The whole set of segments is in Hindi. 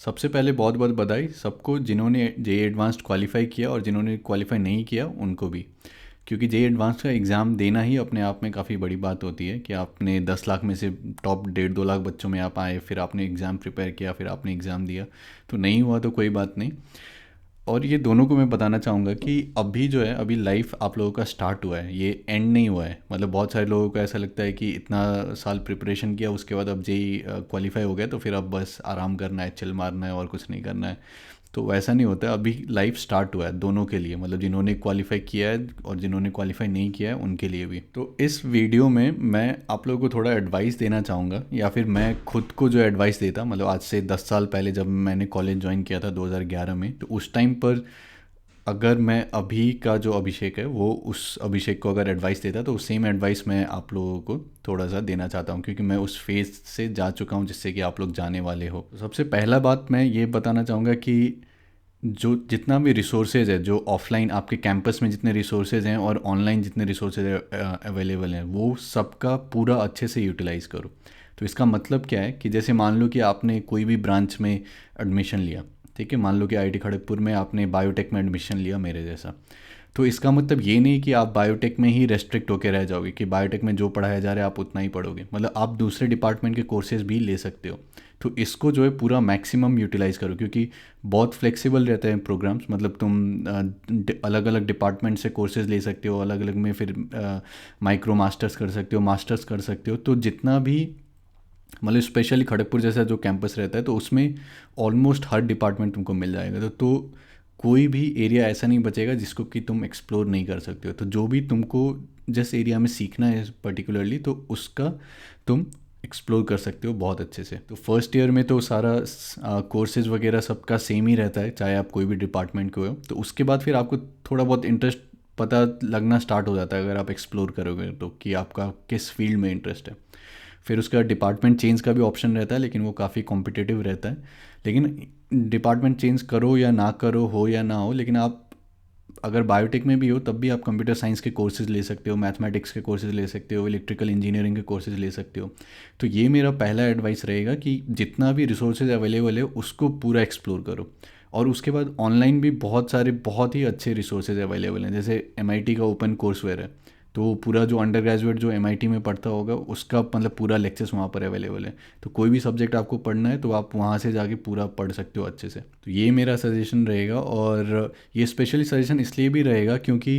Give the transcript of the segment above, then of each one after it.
सबसे पहले बहुत बहुत बधाई सबको जिन्होंने जेई एडवांस्ड क्वालिफाई किया और जिन्होंने क्वालिफाई नहीं किया उनको भी। क्योंकि जेई एडवांस का एग्ज़ाम देना ही अपने आप में काफ़ी बड़ी बात होती है कि आपने 10 लाख में से टॉप 1.5-2 लाख बच्चों में आप आए, फिर आपने एग्ज़ाम प्रिपेयर किया, फिर आपने एग्ज़ाम दिया। तो नहीं हुआ तो कोई बात नहीं। और ये दोनों को मैं बताना चाहूँगा कि अभी जो है, अभी लाइफ आप लोगों का स्टार्ट हुआ है, ये एंड नहीं हुआ है। मतलब बहुत सारे लोगों को ऐसा लगता है कि इतना साल प्रिपरेशन किया, उसके बाद अब जेई क्वालिफाई हो गया तो फिर अब बस आराम करना है, चिल मारना है और कुछ नहीं करना है। तो वैसा नहीं होता है। अभी लाइफ स्टार्ट हुआ है दोनों के लिए, मतलब जिन्होंने क्वालिफाई किया है और जिन्होंने क्वालिफाई नहीं किया है उनके लिए भी। तो इस वीडियो में मैं आप लोगों को थोड़ा एडवाइस देना चाहूँगा, या फिर मैं खुद को जो एडवाइस देता, मतलब आज से 10 साल पहले जब मैंने कॉलेज ज्वाइन किया था 2011 में, तो उस टाइम पर अगर मैं अभी का जो अभिषेक है वो उस अभिषेक को अगर एडवाइस देता तो सेम एडवाइस मैं आप लोगों को थोड़ा सा देना चाहता हूँ, क्योंकि मैं उस फेज से जा चुका हूँ जिससे कि आप लोग जाने वाले हो। तो सबसे पहला बात मैं ये बताना चाहूँगा कि जो जितना भी रिसोर्सेज है, जो ऑफलाइन आपके कैंपस में जितने रिसोर्सेज हैं और ऑनलाइन जितने रिसोर्सेज अवेलेबल हैं, वो सबका पूरा अच्छे से यूटिलाइज़ करो। तो इसका मतलब क्या है कि जैसे मान लो कि आपने कोई भी ब्रांच में एडमिशन लिया, ठीक है, मान लो कि आईआईटी खड़गपुर में आपने बायोटेक में एडमिशन लिया मेरे जैसा। तो इसका मतलब ये नहीं कि आप बायोटेक में ही रेस्ट्रिक्ट होकर रह जाओगे, कि बायोटेक में जो पढ़ाया जा रहा है आप उतना ही पढ़ोगे। मतलब आप दूसरे डिपार्टमेंट के कोर्सेज भी ले सकते हो। तो इसको जो है पूरा मैक्सिमम यूटिलाइज़ करो, क्योंकि बहुत फ्लेक्सिबल रहते हैं प्रोग्राम्स। मतलब तुम अलग अलग डिपार्टमेंट से कोर्सेज ले सकते हो, अलग अलग में फिर माइक्रो मास्टर्स कर सकते हो, मास्टर्स कर सकते हो। तो जितना भी, मतलब स्पेशली खड़गपुर जैसा जो कैंपस रहता है तो उसमें ऑलमोस्ट हर डिपार्टमेंट तुमको मिल जाएगा। तो कोई भी एरिया ऐसा नहीं बचेगा जिसको कि तुम एक्सप्लोर नहीं कर सकते हो। तो जो भी तुमको जिस एरिया में सीखना है पर्टिकुलरली, तो उसका तुम एक्सप्लोर कर सकते हो बहुत अच्छे से। तो फर्स्ट ईयर में तो सारा कोर्सेज वगैरह सबका सेम ही रहता है, चाहे आप कोई भी डिपार्टमेंट के हो। तो उसके बाद फिर आपको थोड़ा बहुत इंटरेस्ट पता लगना स्टार्ट हो जाता है अगर आप एक्सप्लोर करोगे तो, कि आपका किस फील्ड में इंटरेस्ट है। फिर उसका डिपार्टमेंट चेंज का भी ऑप्शन रहता है, लेकिन वो काफ़ी कॉम्पिटिटिव रहता है। लेकिन डिपार्टमेंट चेंज करो या ना करो, हो या ना हो, लेकिन आप अगर बायोटेक में भी हो तब भी आप कंप्यूटर साइंस के कोर्सेज़ ले सकते हो, मैथमेटिक्स के कोर्सेज़ ले सकते हो, इलेक्ट्रिकल इंजीनियरिंग के कोर्सेज़ ले सकते हो। तो ये मेरा पहला एडवाइस रहेगा कि जितना भी रिसोर्सेज अवेलेबल है उसको पूरा एक्सप्लोर करो। और उसके बाद ऑनलाइन भी बहुत सारे बहुत ही अच्छे रिसोर्सेज अवेलेबल हैं, जैसे एमआईटी का ओपन कोर्सवेयर है। तो पूरा जो अंडर ग्रेजुएट जो एमआईटी में पढ़ता होगा उसका मतलब पूरा लेक्चर्स वहाँ पर अवेलेबल है। तो कोई भी सब्जेक्ट आपको पढ़ना है तो आप वहाँ से जाके पूरा पढ़ सकते हो अच्छे से। तो ये मेरा सजेशन रहेगा। और ये स्पेशली सजेशन इसलिए भी रहेगा क्योंकि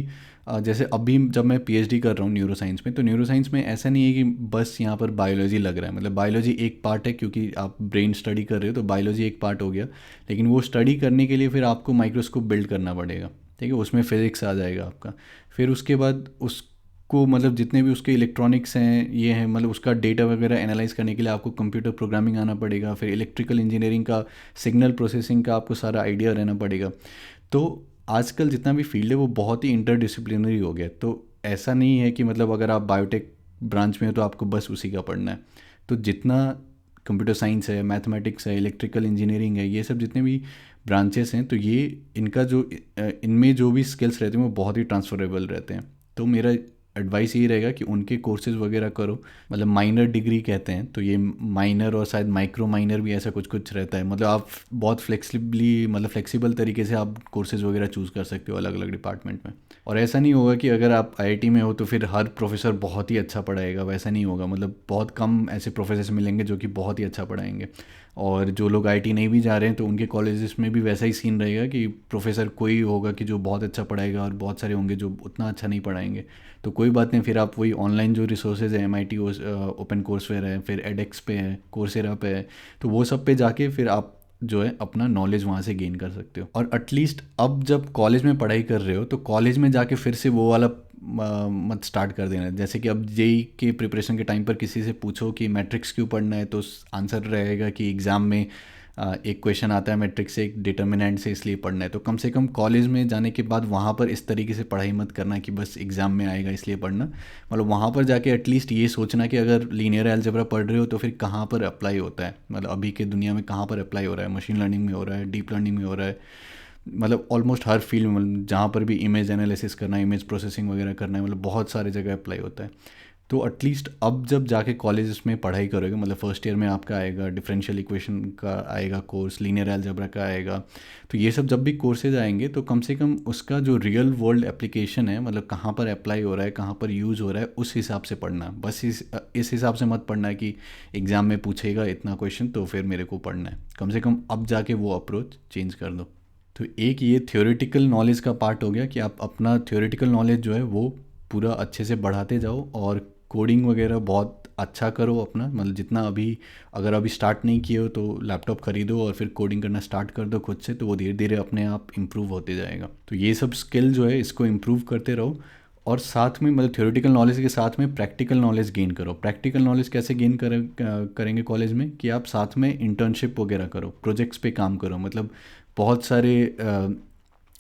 जैसे अभी जब मैं पीएचडी कर रहा हूँ न्यूरो साइंस में, तो न्यूरो साइंस में ऐसा नहीं है कि बस यहाँ पर बायोलॉजी लग रहा है। मतलब बायोलॉजी एक पार्ट है, क्योंकि आप ब्रेन स्टडी कर रहे हो तो बायोलॉजी एक पार्ट हो गया। लेकिन वो स्टडी करने के लिए फिर आपको माइक्रोस्कोप बिल्ड करना पड़ेगा, ठीक है, उसमें फिज़िक्स आ जाएगा आपका। फिर उसके बाद उसको मतलब जितने भी उसके इलेक्ट्रॉनिक्स हैं ये हैं, मतलब उसका डेटा वगैरह एनालाइज करने के लिए आपको कंप्यूटर प्रोग्रामिंग आना पड़ेगा। फिर इलेक्ट्रिकल इंजीनियरिंग का सिग्नल प्रोसेसिंग का आपको सारा आइडिया रहना पड़ेगा। तो आजकल जितना भी फील्ड है वो बहुत ही इंटरडिसिप्लिनरी हो गया। तो ऐसा नहीं है कि मतलब अगर आप बायोटेक ब्रांच में हो तो आपको बस उसी का पढ़ना है। तो जितना कंप्यूटर साइंस है, मैथमेटिक्स है, इलेक्ट्रिकल इंजीनियरिंग है, ये सब जितने भी ब्रांचेस हैं, तो ये इनका जो इनमें जो भी स्किल्स रहते हैं वो बहुत ही ट्रांसफरेबल रहते हैं। तो मेरा एडवाइस ये रहेगा कि उनके कोर्सेज़ वगैरह करो। मतलब माइनर डिग्री कहते हैं, तो ये माइनर और शायद माइक्रो माइनर भी ऐसा कुछ कुछ रहता है। मतलब आप बहुत फ्लेक्सिबली, मतलब फ्लेक्सिबल तरीके से आप कोर्सेज़ वगैरह चूज़ कर सकते हो अलग अलग डिपार्टमेंट में। और ऐसा नहीं होगा कि अगर आप आईआईटी में हो तो फिर हर प्रोफेसर बहुत ही अच्छा पढ़ाएगा, वैसा नहीं होगा। मतलब बहुत कम ऐसे प्रोफेसर मिलेंगे जो कि बहुत ही अच्छा पढ़ाएंगे। और जो लोग आईआईटी नहीं भी जा रहे हैं तो उनके कॉलेजेस में भी वैसा ही सीन रहेगा कि प्रोफेसर कोई होगा कि जो बहुत अच्छा पढ़ाएगा और बहुत सारे होंगे जो उतना अच्छा नहीं पढ़ाएंगे। तो कोई बात नहीं, फिर आप वही ऑनलाइन जो रिसोर्सेज है, एमआईटी ओपन कोर्सवेयर है, फिर एडेक्स पे है, कोर्सेरा पे है, तो वो सब पे जाके फिर आप जो है अपना नॉलेज वहाँ से गेन कर सकते हो। और एटलीस्ट अब जब कॉलेज में पढ़ाई कर रहे हो तो कॉलेज में जाके फिर से वो वाला मत स्टार्ट कर देना। जैसे कि अब जेई के प्रिपरेशन के टाइम पर किसी से पूछो कि मैट्रिक्स क्यों पढ़ना है, तो आंसर रहेगा कि एग्ज़ाम में एक क्वेश्चन आता है मैट्रिक्स से, एक डिटर्मिनेंट से, इसलिए पढ़ना है। तो कम से कम कॉलेज में जाने के बाद वहाँ पर इस तरीके से पढ़ाई मत करना कि बस एग्ज़ाम में आएगा इसलिए पढ़ना। मतलब वहाँ पर जाके एटलीस्ट ये सोचना कि अगर लीनियर अलजेब्रा पढ़ रहे हो तो फिर कहाँ पर अप्लाई होता है, मतलब अभी के दुनिया में कहाँ पर अप्लाई हो रहा है। मशीन लर्निंग में हो रहा है, डीप लर्निंग में हो रहा है, मतलब ऑलमोस्ट हर फील्ड में, मतलब जहाँ पर भी इमेज एनालिसिस करना है, इमेज प्रोसेसिंग वगैरह करना है, मतलब बहुत सारी जगह अप्लाई होता है। तो एटलीस्ट अब जब जाके कॉलेज में पढ़ाई करोगे, मतलब फर्स्ट ईयर में आपका आएगा डिफरेंशियल इक्वेशन का आएगा कोर्स, लीनियर अलजेब्रा का आएगा, तो ये सब जब भी कोर्सेज आएंगे तो कम से कम उसका जो रियल वर्ल्ड एप्लीकेशन है, मतलब कहाँ पर अप्लाई हो रहा है, कहाँ पर यूज़ हो रहा है, उस हिसाब से पढ़ना। बस इस हिसाब से मत पढ़ना है कि एग्ज़ाम में पूछेगा इतना क्वेश्चन तो फिर मेरे को पढ़ना है। कम से कम अब जाके वो अप्रोच चेंज कर दो। तो एक ये थ्योरेटिकल नॉलेज का पार्ट हो गया कि आप अपना थ्योरेटिकल नॉलेज जो है वो पूरा अच्छे से बढ़ाते जाओ, और कोडिंग वगैरह बहुत अच्छा करो अपना, मतलब जितना अभी, अगर अभी स्टार्ट नहीं किए हो तो लैपटॉप खरीदो और फिर कोडिंग करना स्टार्ट कर दो खुद से, तो वो धीरे धीरे अपने आप इम्प्रूव होते जाएगा। तो ये सब स्किल जो है इसको इम्प्रूव करते रहो, और साथ में मतलब थ्योरेटिकल नॉलेज के साथ में प्रैक्टिकल नॉलेज गेन करो। प्रैक्टिकल नॉलेज कैसे गेन करेंगे कॉलेज में, कि आप साथ में इंटर्नशिप वगैरह करो, प्रोजेक्ट्स पे काम करो। मतलब बहुत सारे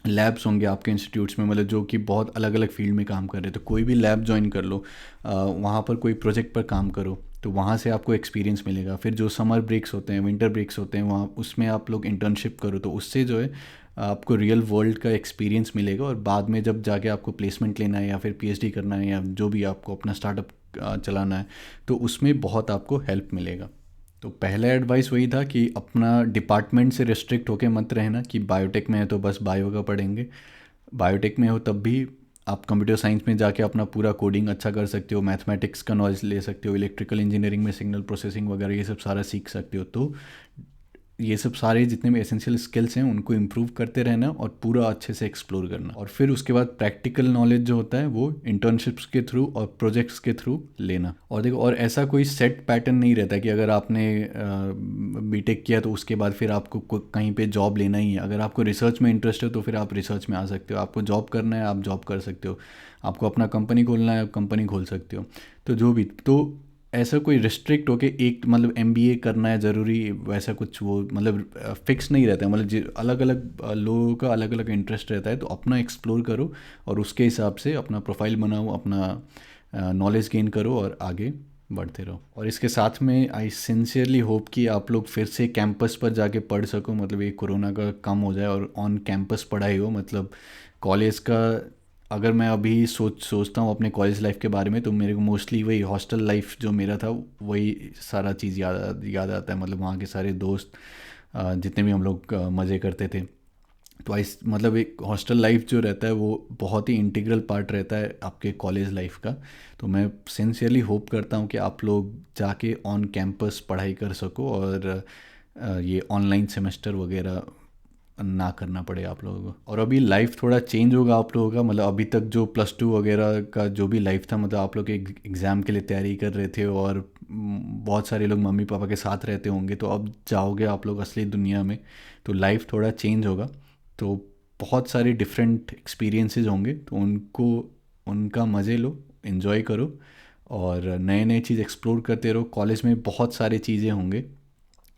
लैब्स होंगे आपके इंस्टीट्यूट्स में, मतलब जो कि बहुत अलग अलग फील्ड में काम कर रहे हैं, तो कोई भी लैब ज्वाइन कर लो, वहाँ पर कोई प्रोजेक्ट पर काम करो, तो वहाँ से आपको एक्सपीरियंस मिलेगा। फिर जो समर ब्रेक्स होते हैं, विंटर ब्रेक्स होते हैं, वहाँ उसमें आप लोग इंटर्नशिप करो, तो उससे जो है आपको रियल वर्ल्ड का एक्सपीरियंस मिलेगा, और बाद में जब जाके आपको प्लेसमेंट लेना है या फिर पीएचडी करना है या जो भी आपको अपना स्टार्टअप चलाना है, तो उसमें बहुत आपको हेल्प मिलेगा। तो पहला एडवाइस वही था कि अपना डिपार्टमेंट से रिस्ट्रिक्ट होके मत रहना कि बायोटेक में है तो बस बायो का पढ़ेंगे। बायोटेक में हो तब भी आप कंप्यूटर साइंस में जाके अपना पूरा कोडिंग अच्छा कर सकते हो, मैथमेटिक्स का नॉलेज ले सकते हो, इलेक्ट्रिकल इंजीनियरिंग में सिग्नल प्रोसेसिंग वगैरह ये सब सारा सीख सकते हो। तो ये सब सारे जितने भी एसेंशियल स्किल्स हैं उनको इम्प्रूव करते रहना और पूरा अच्छे से एक्सप्लोर करना, और फिर उसके बाद प्रैक्टिकल नॉलेज जो होता है वो इंटर्नशिप्स के थ्रू और प्रोजेक्ट्स के थ्रू लेना। और देखो, और ऐसा कोई सेट पैटर्न नहीं रहता कि अगर आपने बीटेक किया तो उसके बाद फिर आपको कहीं पे जॉब लेना ही है। अगर आपको रिसर्च में इंटरेस्ट है तो फिर आप रिसर्च में आ सकते हो, आपको जॉब करना है आप जॉब कर सकते हो, आपको अपना कंपनी खोलना है आप कंपनी खोल सकते हो। तो जो भी, तो ऐसा कोई रिस्ट्रिक्ट होके एक मतलब एमबीए करना है ज़रूरी, वैसा कुछ वो मतलब फिक्स नहीं रहता है। मतलब अलग अलग लोगों का अलग अलग इंटरेस्ट रहता है, तो अपना एक्सप्लोर करो और उसके हिसाब से अपना प्रोफाइल बनाओ, अपना नॉलेज गेन करो और आगे बढ़ते रहो। और इसके साथ में आई सिंसियरली होप कि आप लोग फिर से कैंपस पर जाके पढ़ सको, मतलब ये कोरोना का कम हो जाए और ऑन कैंपस पढ़ाई हो। मतलब कॉलेज का अगर मैं अभी सोचता हूँ अपने कॉलेज लाइफ के बारे में, तो मेरे को मोस्टली वही हॉस्टल लाइफ जो मेरा था वही सारा चीज़ याद आता है। मतलब वहाँ के सारे दोस्त, जितने भी हम लोग मज़े करते थे। तो मतलब एक हॉस्टल लाइफ जो रहता है वो बहुत ही इंटीग्रल पार्ट रहता है आपके कॉलेज लाइफ का। तो मैं सिंसियरली होप करता हूँ कि आप लोग जाके ऑन कैंपस पढ़ाई कर सको, और ये ऑनलाइन सेमेस्टर वगैरह ना करना पड़े आप लोगों को। और अभी लाइफ थोड़ा चेंज होगा आप लोगों का, मतलब अभी तक जो +2 वगैरह का जो भी लाइफ था, मतलब आप लोग एग्ज़ाम के लिए तैयारी कर रहे थे और बहुत सारे लोग मम्मी पापा के साथ रहते होंगे, तो अब जाओगे आप लोग असली दुनिया में, तो लाइफ थोड़ा चेंज होगा। तो बहुत सारे डिफरेंट एक्सपीरियंसेस होंगे, तो उनका मज़े लो, इन्जॉय करो और नए नए चीज़ एक्सप्लोर करते रहो। कॉलेज में बहुत सारी चीज़ें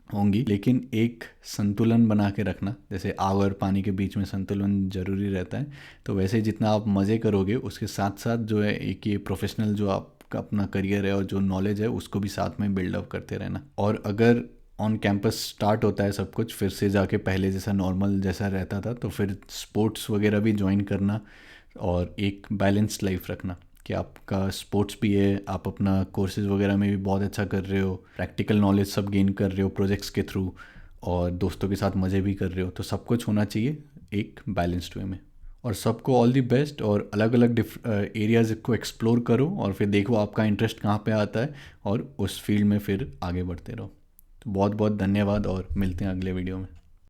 होंगी, लेकिन एक संतुलन बना के रखना, जैसे आग और पानी के बीच में संतुलन ज़रूरी रहता है। तो वैसे जितना आप मज़े करोगे उसके साथ साथ जो है एक ये प्रोफेशनल जो आपका अपना करियर है और जो नॉलेज है उसको भी साथ में बिल्डअप करते रहना। और अगर ऑन कैंपस स्टार्ट होता है सब कुछ फिर से जाके पहले जैसा नॉर्मल जैसा रहता था, तो फिर स्पोर्ट्स वगैरह भी ज्वाइन करना और एक बैलेंस्ड लाइफ रखना कि आपका स्पोर्ट्स भी है, आप अपना कोर्सेज वगैरह में भी बहुत अच्छा कर रहे हो, प्रैक्टिकल नॉलेज सब गेन कर रहे हो प्रोजेक्ट्स के थ्रू, और दोस्तों के साथ मज़े भी कर रहे हो। तो सब कुछ होना चाहिए एक बैलेंस्ड वे में। और सबको ऑल दी बेस्ट, और अलग अलग एरियाज़ को एक्सप्लोर करो और फिर देखो आपका इंटरेस्ट कहाँ पे आता है और उस फील्ड में फिर आगे बढ़ते रहो। तो बहुत बहुत धन्यवाद और मिलते हैं अगले वीडियो में।